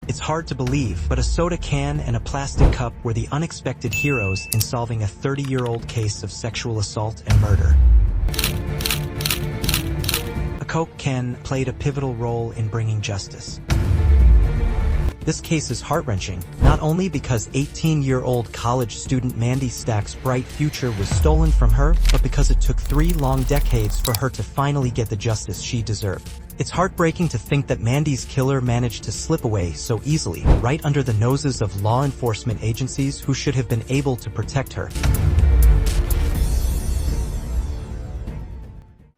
It's hard to believe, but a soda can and a plastic cup were the unexpected heroes in solving a 30-year-old case of sexual assault and murder. A Coke can played a pivotal role in bringing justice. This case is heart-wrenching, not only because 18-year-old college student Mandy Stavik's bright future was stolen from her, but because it took 3 long decades for her to finally get the justice she deserved. It's heartbreaking to think that Mandy's killer managed to slip away so easily, right under the noses of law enforcement agencies who should have been able to protect her.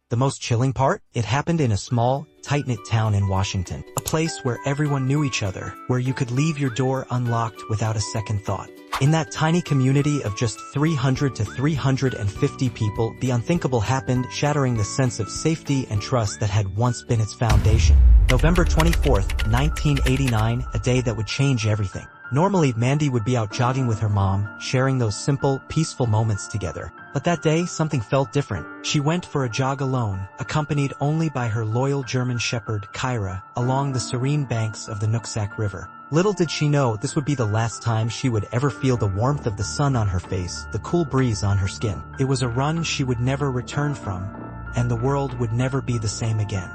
The most chilling part? It happened in a small, tight-knit town in Washington. A place where everyone knew each other, where you could leave your door unlocked without a second thought. In that tiny community of just 300 to 350 people, the unthinkable happened, shattering the sense of safety and trust that had once been its foundation. November 24th, 1989, a day that would change everything. Normally, Mandy would be out jogging with her mom, sharing those simple, peaceful moments together. But that day, something felt different. She went for a jog alone, accompanied only by her loyal German shepherd, Kyra, along the serene banks of the Nooksack River. Little did she know this would be the last time she would ever feel the warmth of the sun on her face, the cool breeze on her skin. It was a run she would never return from, and the world would never be the same again.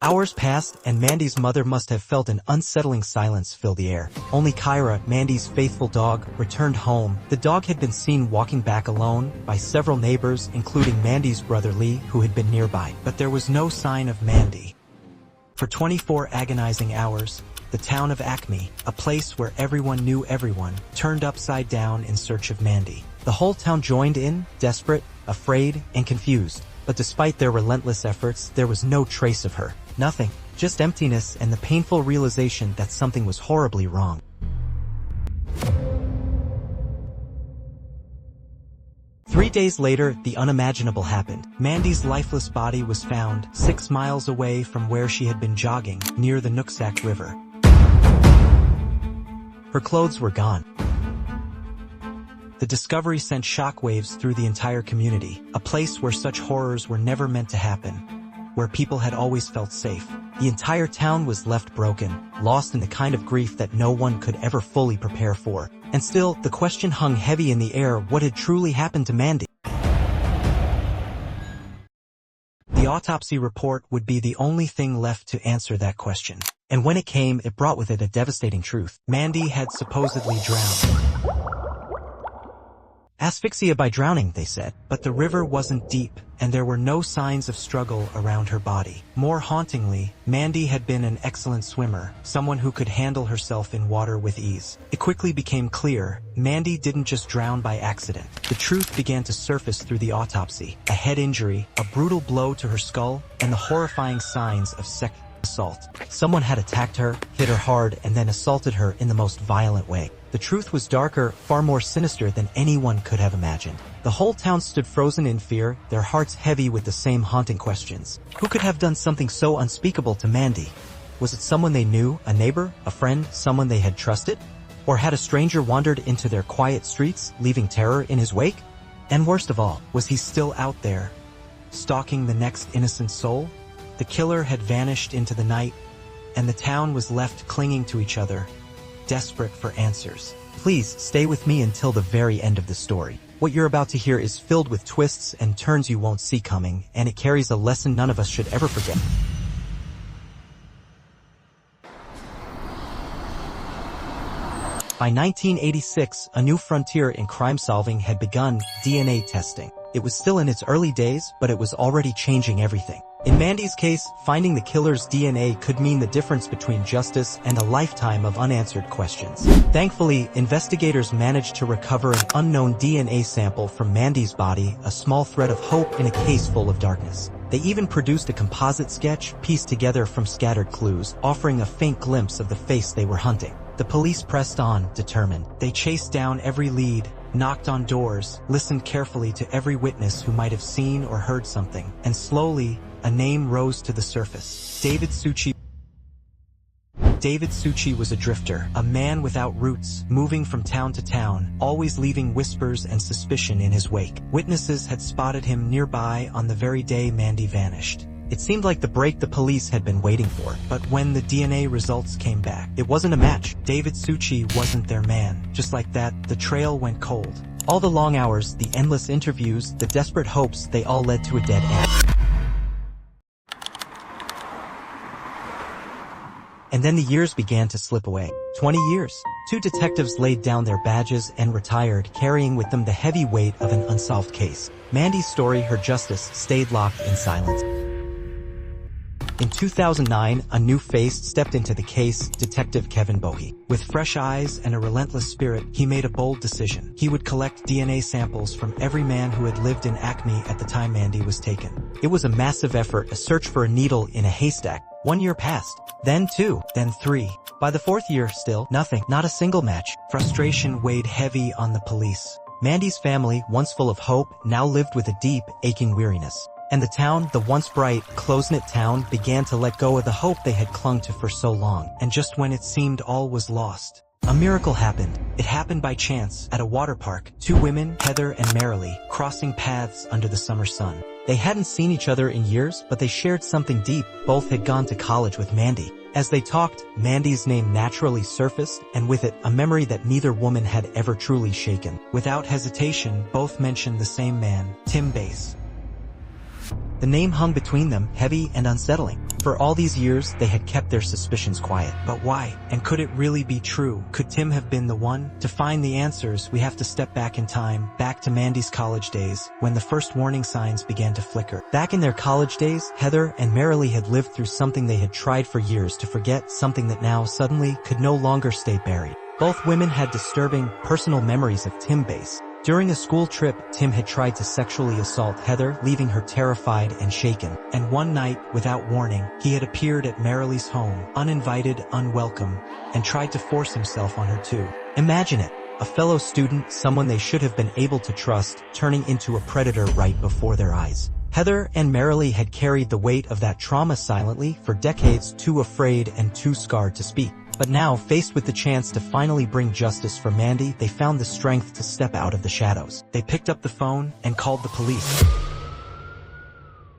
Hours passed, and Mandy's mother must have felt an unsettling silence fill the air. Only Kyra, Mandy's faithful dog, returned home. The dog had been seen walking back alone by several neighbors, including Mandy's brother Lee, who had been nearby. But there was no sign of Mandy. For 24 agonizing hours, the town of Acme, a place where everyone knew everyone, turned upside down in search of Mandy. The whole town joined in, desperate, afraid, and confused. But despite their relentless efforts, there was no trace of her. Nothing, just emptiness and the painful realization that something was horribly wrong. Three days later, the unimaginable happened. Mandy's lifeless body was found 6 miles away from where she had been jogging, near the Nooksack River. Her clothes were gone. The discovery sent shockwaves through the entire community, a place where such horrors were never meant to happen, where people had always felt safe. The entire town was left broken, lost in the kind of grief that no one could ever fully prepare for. And still, the question hung heavy in the air: what had truly happened to Mandy? The autopsy report would be the only thing left to answer that question. And when it came, it brought with it a devastating truth. Mandy had supposedly drowned. Asphyxia by drowning, they said. But the river wasn't deep, and there were no signs of struggle around her body. More hauntingly, Mandy had been an excellent swimmer, someone who could handle herself in water with ease. It quickly became clear, Mandy didn't just drown by accident. The truth began to surface through the autopsy: a head injury, a brutal blow to her skull, and the horrifying signs of sexual assault. Someone had attacked her, hit her hard, and then assaulted her in the most violent way. The truth was darker, far more sinister than anyone could have imagined. The whole town stood frozen in fear, their hearts heavy with the same haunting questions. Who could have done something so unspeakable to Mandy? Was it someone they knew, a neighbor, a friend, someone they had trusted? Or had a stranger wandered into their quiet streets, leaving terror in his wake? And worst of all, was he still out there, stalking the next innocent soul? The killer had vanished into the night, and the town was left clinging to each other, desperate for answers. Please stay with me until the very end of the story. What you're about to hear is filled with twists and turns you won't see coming, and it carries a lesson none of us should ever forget. By 1986, a new frontier in crime-solving had begun: DNA testing. It was still in its early days, but it was already changing everything. In Mandy's case, finding the killer's DNA could mean the difference between justice and a lifetime of unanswered questions. Thankfully, investigators managed to recover an unknown DNA sample from Mandy's body, a small thread of hope in a case full of darkness. They even produced a composite sketch pieced together from scattered clues, offering a faint glimpse of the face they were hunting. The police pressed on, determined. They chased down every lead, knocked on doors, listened carefully to every witness who might have seen or heard something, and slowly, a name rose to the surface: David Succi. David Succi was a drifter, a man without roots, moving from town to town, always leaving whispers and suspicion in his wake. Witnesses had spotted him nearby on the very day Mandy vanished. It seemed like the break the police had been waiting for. But when the DNA results came back, it wasn't a match. David Succi wasn't their man. Just like that, the trail went cold. All the long hours, the endless interviews, the desperate hopes, they all led to a dead end. And then the years began to slip away. 20 years. 2 detectives laid down their badges and retired, carrying with them the heavy weight of an unsolved case. Mandy's story, her justice, stayed locked in silence. In 2009, a new face stepped into the case, Detective Kevin Bohe. With fresh eyes and a relentless spirit, he made a bold decision. He would collect DNA samples from every man who had lived in Acme at the time Mandy was taken. It was a massive effort, a search for a needle in a haystack. 1 year passed, then 2, then 3. By the 4th year, still nothing, not a single match. Frustration weighed heavy on the police. Mandy's family, once full of hope, now lived with a deep, aching weariness. And the town, the once bright, close-knit town, began to let go of the hope they had clung to for so long. And just when it seemed all was lost, a miracle happened. It happened by chance, at a water park. 2 women, Heather and Marilee, crossing paths under the summer sun. They hadn't seen each other in years, but they shared something deep. Both had gone to college with Mandy. As they talked, Mandy's name naturally surfaced, and with it, a memory that neither woman had ever truly shaken. Without hesitation, both mentioned the same man, Tim Bass. The name hung between them, heavy and unsettling. For all these years, they had kept their suspicions quiet. But why? And could it really be true? Could Tim have been the one? To find the answers, we have to step back in time, back to Mandy's college days, when the first warning signs began to flicker. Back in their college days, Heather and Marilee had lived through something they had tried for years to forget, something that now, suddenly, could no longer stay buried. Both women had disturbing, personal memories of Tim Bass. During a school trip, Tim had tried to sexually assault Heather, leaving her terrified and shaken. And one night, without warning, he had appeared at Marilee's home, uninvited, unwelcome, and tried to force himself on her too. Imagine it. A fellow student, someone they should have been able to trust, turning into a predator right before their eyes. Heather and Marilee had carried the weight of that trauma silently for decades, too afraid and too scarred to speak. But now, faced with the chance to finally bring justice for Mandy, they found the strength to step out of the shadows. They picked up the phone and called the police.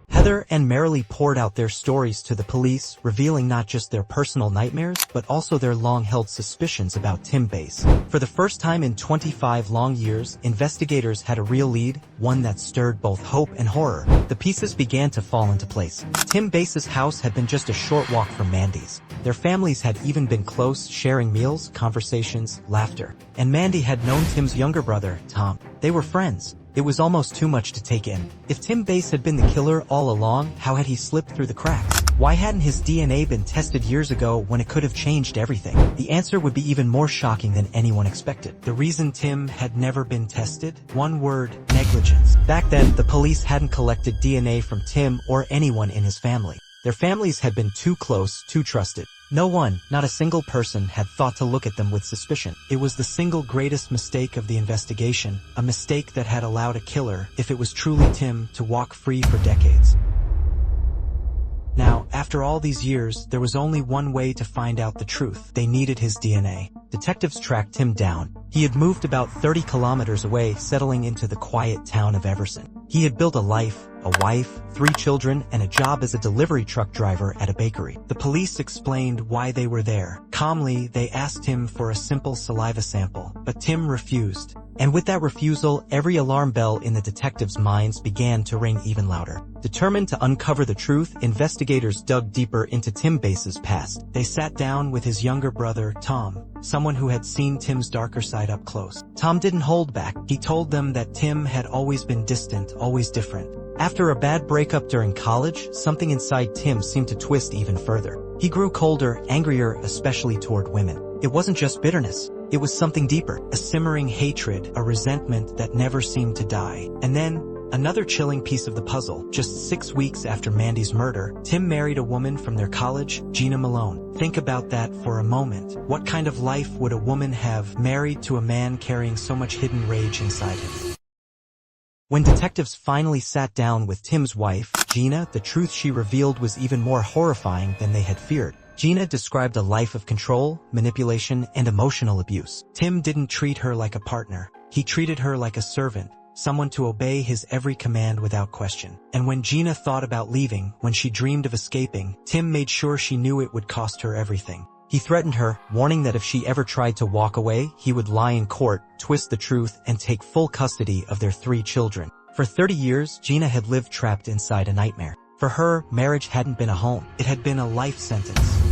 Heather and Marilee poured out their stories to the police, revealing not just their personal nightmares, but also their long-held suspicions about Tim Bass. For the first time in 25 long years, investigators had a real lead, one that stirred both hope and horror. The pieces began to fall into place. Tim Bass's house had been just a short walk from Mandy's. Their families had even been close, sharing meals, conversations, laughter. And Mandy had known Tim's younger brother, Tom. They were friends. It was almost too much to take in. If Tim Bass had been the killer all along, how had he slipped through the cracks? Why hadn't his DNA been tested years ago when it could have changed everything? The answer would be even more shocking than anyone expected. The reason Tim had never been tested? One word: negligence. Back then, the police hadn't collected DNA from Tim or anyone in his family. Their families had been too close, too trusted. No one, not a single person, had thought to look at them with suspicion. It was the single greatest mistake of the investigation, a mistake that had allowed a killer, if it was truly Tim, to walk free for decades. Now, after all these years, there was only one way to find out the truth. They needed his DNA. Detectives tracked him down. He had moved about 30 kilometers away, settling into the quiet town of Everson. He had built a life, a wife, 3 children, and a job as a delivery truck driver at a bakery. The police explained why they were there. Calmly, they asked him for a simple saliva sample, but Tim refused. And with that refusal, every alarm bell in the detectives' minds began to ring even louder. Determined to uncover the truth, investigators dug deeper into Tim Bass's past. They sat down with his younger brother, Tom, someone who had seen Tim's darker side up close. Tom didn't hold back. He told them that Tim had always been distant, always different. After a bad breakup during college, something inside Tim seemed to twist even further. He grew colder, angrier, especially toward women. It wasn't just bitterness. It was something deeper, a simmering hatred, a resentment that never seemed to die. And then, another chilling piece of the puzzle. Just 6 weeks after Mandy's murder, Tim married a woman from their college, Gina Malone. Think about that for a moment. What kind of life would a woman have married to a man carrying so much hidden rage inside him? When detectives finally sat down with Tim's wife, Gina, the truth she revealed was even more horrifying than they had feared. Gina described a life of control, manipulation, and emotional abuse. Tim didn't treat her like a partner. He treated her like a servant, someone to obey his every command without question. And when Gina thought about leaving, when she dreamed of escaping, Tim made sure she knew it would cost her everything. He threatened her, warning that if she ever tried to walk away, he would lie in court, twist the truth, and take full custody of their 3 children. For 30 years, Gina had lived trapped inside a nightmare. For her, marriage hadn't been a home. It had been a life sentence.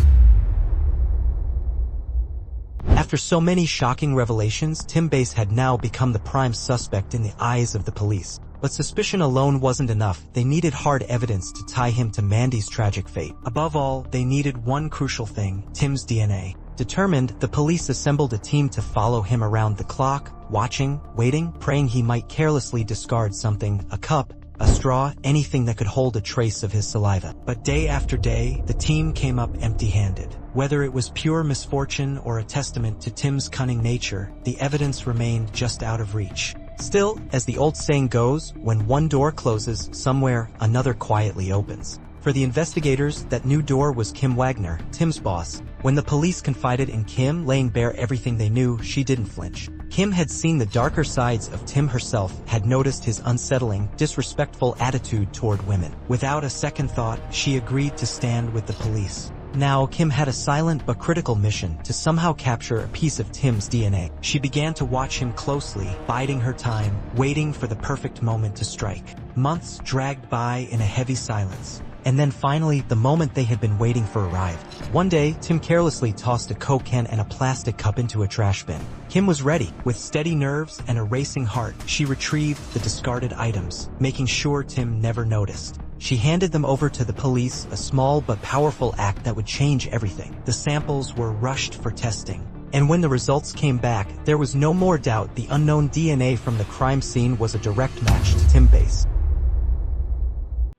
After so many shocking revelations, Tim Bass had now become the prime suspect in the eyes of the police. But suspicion alone wasn't enough. They needed hard evidence to tie him to Mandy's tragic fate. Above all, they needed one crucial thing: Tim's DNA. Determined, the police assembled a team to follow him around the clock, watching, waiting, praying he might carelessly discard something, a cup, a straw, anything that could hold a trace of his saliva. But day after day, the team came up empty-handed. Whether it was pure misfortune or a testament to Tim's cunning nature, the evidence remained just out of reach. Still, as the old saying goes, when one door closes, somewhere, another quietly opens. For the investigators, that new door was Kim Wagner, Tim's boss. When the police confided in Kim, laying bare everything they knew, she didn't flinch. Kim had seen the darker sides of Tim herself, had noticed his unsettling, disrespectful attitude toward women. Without a second thought, she agreed to stand with the police. Now, Kim had a silent but critical mission: to somehow capture a piece of Tim's DNA. She began to watch him closely, biding her time, waiting for the perfect moment to strike. Months dragged by in a heavy silence. And then finally, the moment they had been waiting for arrived. One day, Tim carelessly tossed a Coke can and a plastic cup into a trash bin. Kim was ready. With steady nerves and a racing heart, she retrieved the discarded items, making sure Tim never noticed. She handed them over to the police, a small but powerful act that would change everything. The samples were rushed for testing. And when the results came back, there was no more doubt: the unknown DNA from the crime scene was a direct match to Tim Bass.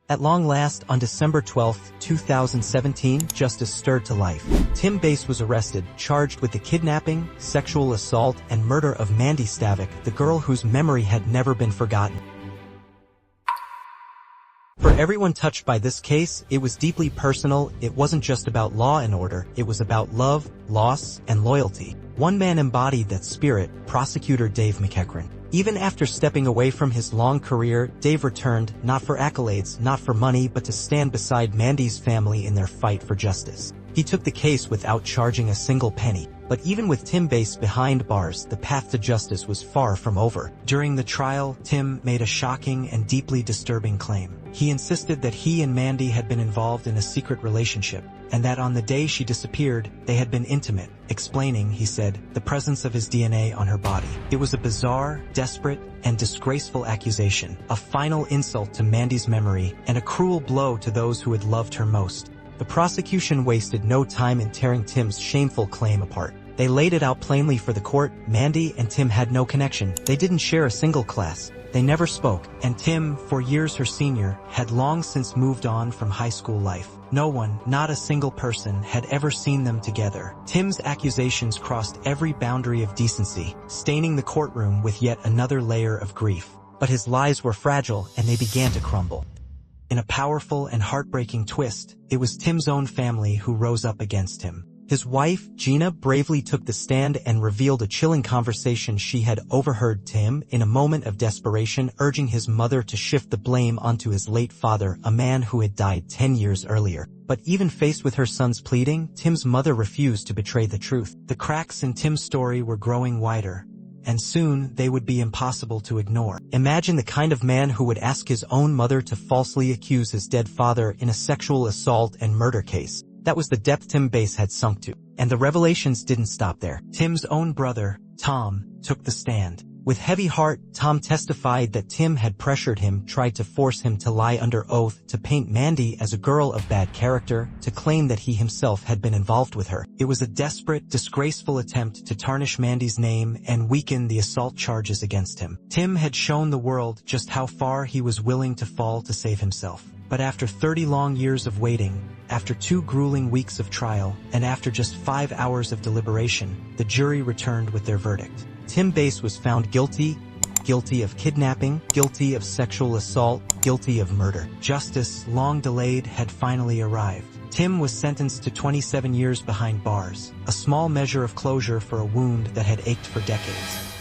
At long last, on December 12, 2017, justice stirred to life. Tim Bass was arrested, charged with the kidnapping, sexual assault, and murder of Mandy Stavik, the girl whose memory had never been forgotten. For everyone touched by this case, it was deeply personal. It wasn't just about law and order, it was about love, loss, and loyalty. One man embodied that spirit: prosecutor Dave McEachran. Even after stepping away from his long career, Dave returned, not for accolades, not for money, but to stand beside Mandy's family in their fight for justice. He took the case without charging a single penny. But even with Tim Bass behind bars, the path to justice was far from over. During the trial, Tim made a shocking and deeply disturbing claim. He insisted that he and Mandy had been involved in a secret relationship, and that on the day she disappeared, they had been intimate, explaining, he said, the presence of his DNA on her body. It was a bizarre, desperate, and disgraceful accusation, a final insult to Mandy's memory, and a cruel blow to those who had loved her most. The prosecution wasted no time in tearing Tim's shameful claim apart. They laid it out plainly for the court: Mandy and Tim had no connection. They didn't share a single class. They never spoke. And Tim, 4 years her senior, had long since moved on from high school life. No one, not a single person, had ever seen them together. Tim's accusations crossed every boundary of decency, staining the courtroom with yet another layer of grief. But his lies were fragile, and they began to crumble. In a powerful and heartbreaking twist, it was Tim's own family who rose up against him. His wife, Gina, bravely took the stand and revealed a chilling conversation she had overheard Tim, in a moment of desperation, urging his mother to shift the blame onto his late father, a man who had died 10 years earlier. But even faced with her son's pleading, Tim's mother refused to betray the truth. The cracks in Tim's story were growing wider, and soon they would be impossible to ignore. Imagine the kind of man who would ask his own mother to falsely accuse his dead father in a sexual assault and murder case. That was the depth Tim Bass had sunk to. And the revelations didn't stop there. Tim's own brother, Tom, took the stand. With heavy heart, Tom testified that Tim had pressured him, tried to force him to lie under oath, to paint Mandy as a girl of bad character, to claim that he himself had been involved with her. It was a desperate, disgraceful attempt to tarnish Mandy's name and weaken the assault charges against him. Tim had shown the world just how far he was willing to fall to save himself. But after 30 long years of waiting, after 2 grueling weeks of trial, and after just 5 hours of deliberation, the jury returned with their verdict. Tim Bass was found guilty of kidnapping, guilty of sexual assault, guilty of murder. Justice, long delayed, had finally arrived. Tim was sentenced to 27 years behind bars, a small measure of closure for a wound that had ached for decades.